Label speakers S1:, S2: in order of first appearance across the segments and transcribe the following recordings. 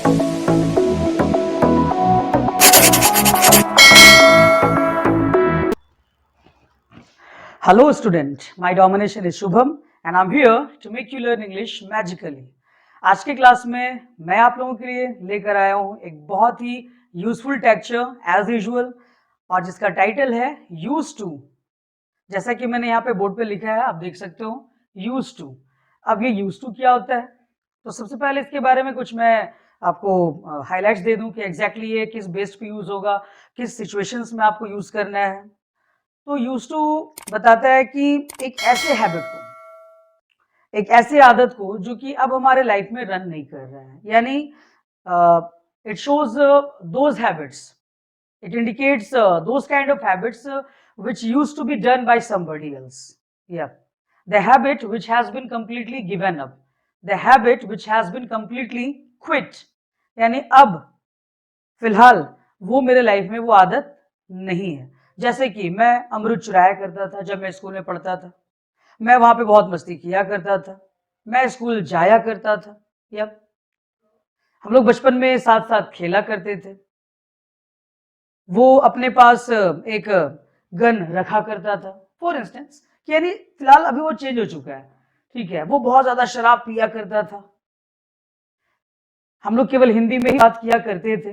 S1: Hello student, my domination is Shubham and I'm here to make you learn English magically. आज के class में मैं आप लोगों के लिए लेकर आया हूँ एक बहुत ही यूजफुल टेक्चर एज यूजुअल और जिसका टाइटल है यूज टू। जैसा कि मैंने यहाँ पे बोर्ड पे लिखा है, आप देख सकते हो यूज टू। अब ये यूज टू क्या होता है, तो सबसे पहले इसके बारे में कुछ मैं आपको हाईलाइट्स दे दूं कि एग्जैक्टली ये किस बेस पे यूज होगा, किस सिचुएशंस में आपको यूज करना है। तो यूज टू बताता है कि एक ऐसे हैबिट को, एक ऐसी आदत को जो कि अब हमारे लाइफ में रन नहीं कर रहा है, यानी it shows those habits, it indicates those kind of habits which used to be done by somebody else. Yeah, the habit which has been completely given up, the habit which has been completely quit. यानी अब फिलहाल वो मेरे life में वो आदत नहीं है। जैसे कि मैं अमरूद चुराया करता था जब मैं स्कूल में पढ़ता था, मैं वहां पे बहुत मस्ती किया करता था, मैं स्कूल जाया करता था, या हम लोग बचपन में साथ साथ खेला करते थे, वो अपने पास एक गन रखा करता था फॉर इंस्टेंस, यानी फिलहाल अभी वो चेंज हो चुका है, ठीक है। वो बहुत ज्यादा शराब पिया करता था, हम लोग केवल हिंदी में ही बात किया करते थे,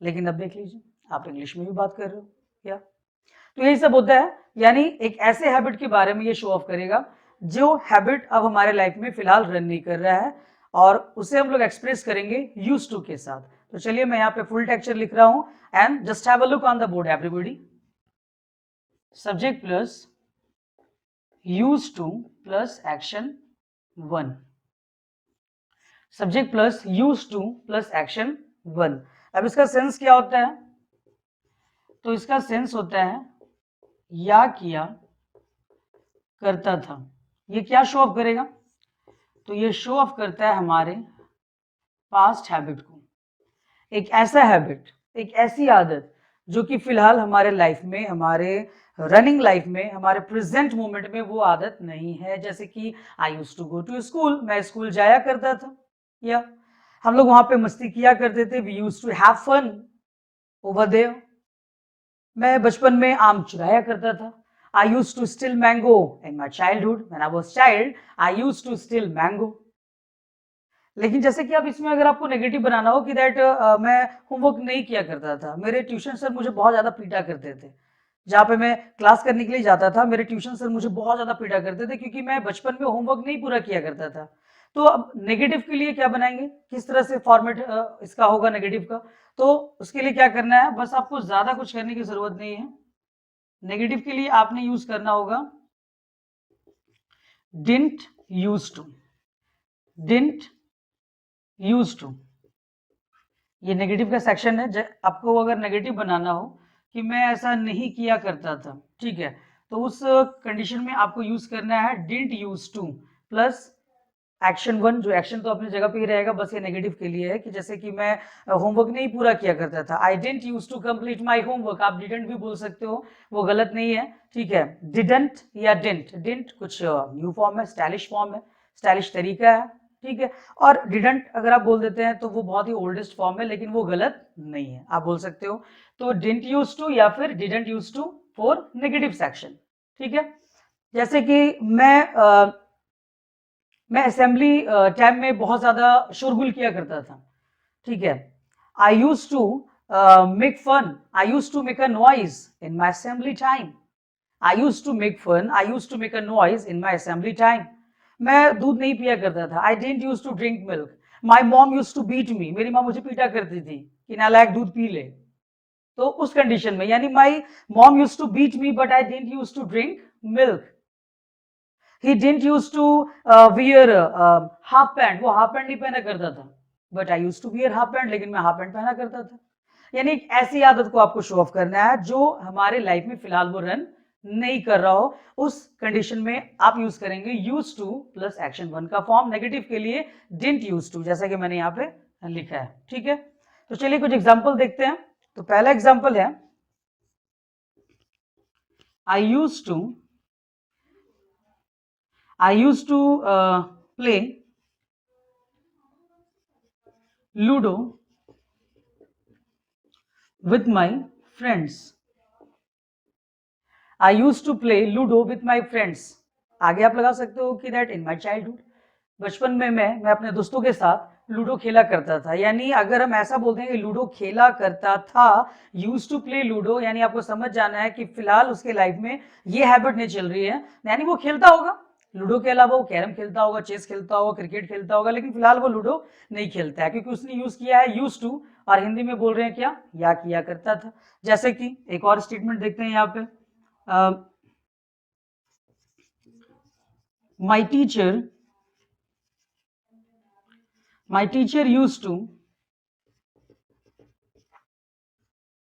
S1: लेकिन अब देख लीजिए आप इंग्लिश में भी बात कर रहे हो क्या। तो यही सब होता है, यानी एक ऐसे हैबिट के बारे में ये शो ऑफ करेगा जो हैबिट अब हमारे लाइफ में फिलहाल रन नहीं कर रहा है, और उसे हम लोग एक्सप्रेस करेंगे यूज टू के साथ। तो चलिए मैं यहाँ पे फुल टेक्चर लिख रहा हूं and just have a look on the board everybody. Subject plus use to plus action one, subject plus use to plus action one. अब इसका सेंस क्या होता है, तो इसका सेंस होता है या किया करता था। ये क्या शो ऑफ करेगा, तो ये शो ऑफ करता है हमारे पास्ट हैबिट को, एक ऐसा हैबिट, एक ऐसी आदत जो कि फिलहाल हमारे लाइफ में, हमारे रनिंग लाइफ में, हमारे प्रेजेंट मोमेंट में वो आदत नहीं है। जैसे कि I used to go to school, मैं स्कूल जाया करता था, या हम लोग वहां पे मस्ती किया करते थे, we used to have fun over there. मैं बचपन में आम चुराया करता था, I used to steal mango in my childhood. When I was child, I used to steal mango. लेकिन जैसे कि अब इसमें अगर आपको नेगेटिव बनाना हो कि दैट मैं होमवर्क नहीं किया करता था, मेरे ट्यूशन सर मुझे बहुत ज्यादा पीटा करते थे। जहाँ पे मैं क्लास करने के लिए जाता था, मेरे ट्यूशन सर मुझे बहुत ज्यादा पीटा करते थे क्योंकि मैं बचपन में होमवर्क नहीं पूरा किया करता था। तो अब नेगेटिव के लिए क्या बनाएंगे, किस तरह से फॉर्मेट इसका होगा नेगेटिव का, तो उसके लिए क्या करना है, बस आपको ज्यादा कुछ करने की जरूरत नहीं है। नेगेटिव के लिए आपने यूज करना होगा didn't use to, didn't use to. ये नेगेटिव का सेक्शन है। आपको अगर नेगेटिव बनाना हो कि मैं ऐसा नहीं किया करता था, ठीक है, तो उस कंडीशन में आपको यूज करना है didn't use to plus action one. जो एक्शन तो अपनी जगह पे ही रहेगा, बस ये नेगेटिव के लिए है कि जैसे कि मैं होमवर्क नहीं पूरा किया करता था, I didn't use to complete my homework. आप डिडंट भी बोल सकते हो, वो गलत नहीं है, ठीक है। डिडंट या डिडंट, डिडंट कुछ न्यू फॉर्म है, स्टाइलिश फॉर्म है, स्टाइलिश तरीका है, ठीक है। और डिडंट अगर आप बोल देते हैं तो वो बहुत ही ओल्डेस्ट फॉर्म है, लेकिन वो गलत नहीं है, आप बोल सकते हो। तो डिडंट यूज टू या फिर didn't use to for negative section, ठीक है। जैसे कि मैं असेंबली टाइम में बहुत ज्यादा शोरगुल किया करता था, ठीक है। I use to make fun, I use to make a noise in my assembly time, I use to make fun, I use to make a noise in my assembly time. मैं दूध नहीं पिया करता था, I didn't use to drink milk, my mom use to beat me, मेरी माँ मुझे पीटा करती थी कि नालायक दूध पी ले। तो उस कंडीशन में, यानी my mom use to beat me but I didn't use to drink milk. He didn't used to wear half pant, वो हाफ पैंट नहीं पहना करता था, but I use to wear half pant, लेकिन मैं हाफ पैंट पहना करता था। यानी एक ऐसी आदत को आपको शो ऑफ करना है जो हमारे लाइफ में फिलहाल वो रन नहीं कर रहा हो। उस कंडीशन में आप यूज करेंगे use to plus action one का फॉर्म। नेगेटिव के लिए डिडंट यूज टू, जैसा कि मैंने यहाँ पे लिखा है, ठीक है। तो चलिए कुछ एग्जाम्पल देखते हैं। तो पहला एग्जाम्पल है I use to, I used to play ludo with my friends. I used to play Ludo with my friends. आगे आप लगा सकते हो कि that in my childhood. बचपन में मैं अपने दोस्तों के साथ लूडो खेला करता था। यानी अगर हम ऐसा बोलते हैं कि लूडो खेला करता था, यूज टू प्ले लूडो, यानी आपको समझ जाना है कि फिलहाल उसके लाइफ में ये हैबिट नहीं चल रही है, यानी वो खेलता होगा लूडो के अलावा, वो कैरम खेलता होगा, चेस खेलता होगा, क्रिकेट खेलता होगा, लेकिन फिलहाल वो लूडो नहीं खेलता है क्योंकि उसने यूज किया है यूज टू, और हिंदी में बोल रहे हैं क्या, या किया करता था। जैसे कि एक और स्टेटमेंट देखते हैं यहाँ पे, my teacher use to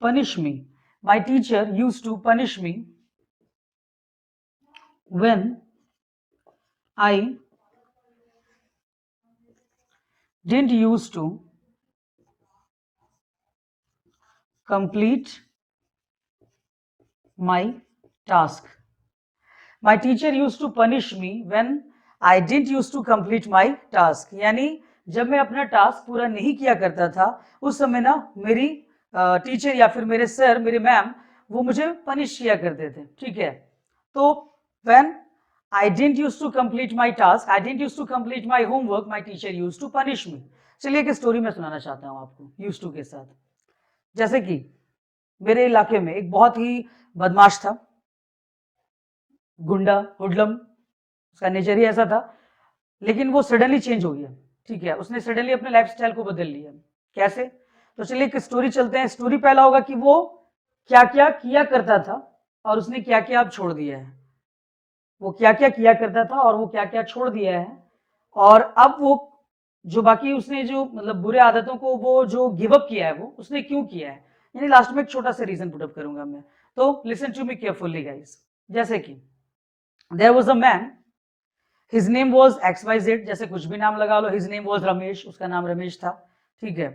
S1: punish me. My teacher used to punish me when I didn't used to complete my task. My teacher used to punish me when I didn't used to complete my task. यानी जब मैं अपना task पूरा नहीं किया करता था उस समय ना मेरी टीचर या फिर मेरे सर, मेरे मैम, वो मुझे पनिश किया करते थे। ठीक है, तो when I didn't used to complete my task, I didn't used to complete my homework, my teacher used to punish me. चलिए एक स्टोरी मैं सुनाना चाहता हूँ आपको used to के साथ। जैसे कि मेरे इलाके में एक बहुत ही बदमाश था, गुंडा, हुडलम, उसका नेचर ही ऐसा था, लेकिन वो सडनली चेंज हो गया। ठीक है, उसने सडनली अपने लाइफस्टाइल को बदल लिया। कैसे? तो चलिए एक स्टोरी चलते हैं। स्टोरी पहला होगा कि वो क्या क्या किया करता था और उसने क्या क्या अब छोड़ दिया है। वो क्या क्या किया करता था और वो क्या क्या छोड़ दिया है, और अब वो जो बाकी उसने जो मतलब बुरे आदतों को वो जो गिव अप किया है वो उसने क्यों किया है, यानी लास्ट में एक छोटा सा रीजन पुट अप करूंगा मैं। तो listen to me carefully guys. जैसे कि there was a man, his name was XYZ, जैसे कुछ भी नाम लगा लो, हिज नेम वाज रमेश, उसका नाम रमेश था। ठीक है,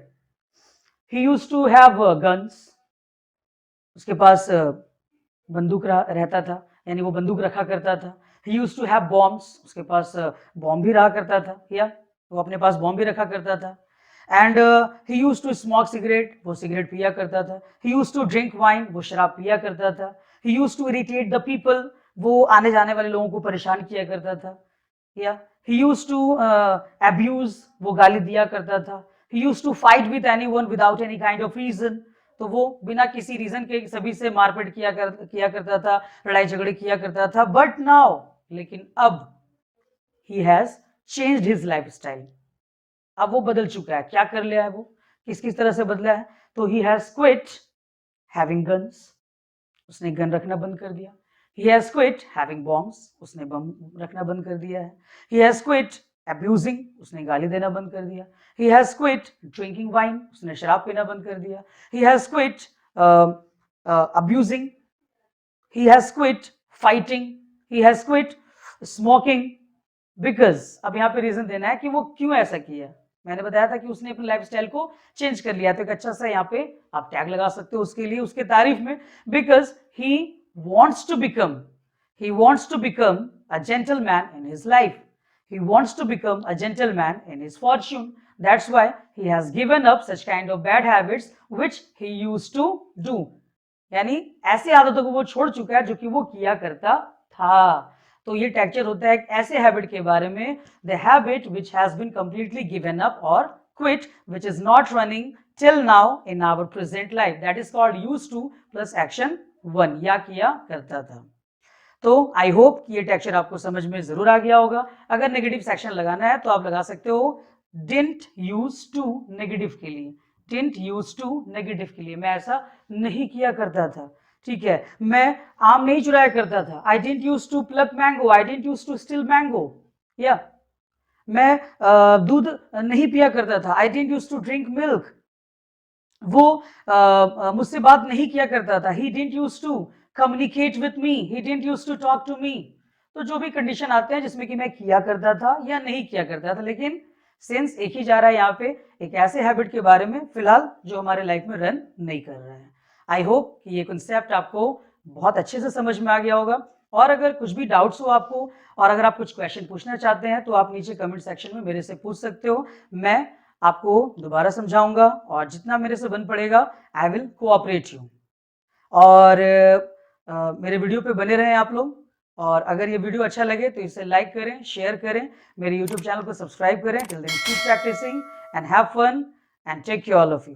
S1: he used to have guns, उसके पास बंदूक रहता था, यानी वो बंदूक रखा करता था। He used to have bombs, उसके पास बॉम्ब भी रहा करता था, या वो अपने पास बॉम्ब भी रखा करता था। And he used to smoke cigarette, वो सिगरेट पिया करता था। He used to drink wine, वो शराब पिया करता था। He used to irritate the people, वो आने जाने वाले लोगों को परेशान किया करता था। या he used to abuse, वो गाली दिया करता था। he used to fight with anyone without any kind of reason, तो वो बिना किसी रीजन के सभी से मारपीट किया करता था, लड़ाई झगड़े किया करता था। बट नाउ, लेकिन अब he has changed his lifestyle, अब वो बदल चुका है। क्या कर लिया है वो, किस किस तरह से बदला है? तो he has quit having guns, उसने गन रखना बंद कर दिया। He has quit having bombs, उसने बम रखना बंद कर दिया है। He has quit abusing, उसने गाली देना बंद कर दिया। He has quit drinking wine, उसने शराब पीना बंद कर दिया। He has quit abusing, he has quit fighting, he has quit smoking, because अब यहाँ पे रीजन देना है कि वो क्यों ऐसा किया। मैंने बताया था कि उसने अपने लाइफस्टाइल को चेंज कर लिया, तो एक अच्छा सा यहाँ पे आप टैग लगा सकते हो उसके लिए, उसके तारीफ में, because he wants to become a gentleman in his life, he wants to become a gentleman in his fortune, that's why he has given up such kind of bad habits which he used to do, यानी ऐसी आदतों को वो छोड़ चुका है जो कि वो किया करता था। तो ये टेक्चर होता है एक ऐसे हैबिट के बारे में, the habit which has been completely given up और quit, which is not running till now in our present life, that is called used to plus action 1, या किया करता था। तो आई होप कि ये टेक्चर आपको समझ में जरूर आ गया होगा। अगर नेगेटिव सेक्शन लगाना है तो आप लगा सकते हो डिडंट यूज टू नेगेटिव के लिए, डिडंट यूज टू नेगेटिव के लिए, मैं ऐसा नहीं किया करता था। ठीक है, मैं आम नहीं चुराया करता था, I didn't use to pluck mango, I didn't use to steal mango. या मैं दूध नहीं पिया करता था, I didn't use to drink milk. वो मुझसे बात नहीं किया करता था, he didn't used to communicate with me, he didn't used to talk to me। तो जो भी कंडीशन आते हैं जिसमें कि मैं किया करता था या नहीं किया करता था, लेकिन सेंस एक ही जा रहा है यहाँ पे, एक ऐसे हैबिट के बारे में फिलहाल जो हमारे लाइफ में रन नहीं कर रहा है। आई होप कि ये कंसेप्ट आपको बहुत अच्छे से समझ में आ गया होगा, और अगर कुछ भी डाउट्स हो आपको, और अगर आप कुछ क्वेश्चन पूछना चाहते हैं तो आप नीचे कमेंट सेक्शन में मेरे से पूछ सकते हो। मैं आपको दोबारा समझाऊंगा और जितना मेरे से बन पड़ेगा आई विल कोऑपरेट यू। और मेरे वीडियो पे बने रहें आप लोग, और अगर ये वीडियो अच्छा लगे तो इसे लाइक करें, शेयर करें, मेरे यूट्यूब चैनल को सब्सक्राइब करें। Till then keep practicing and have fun and take care all of you.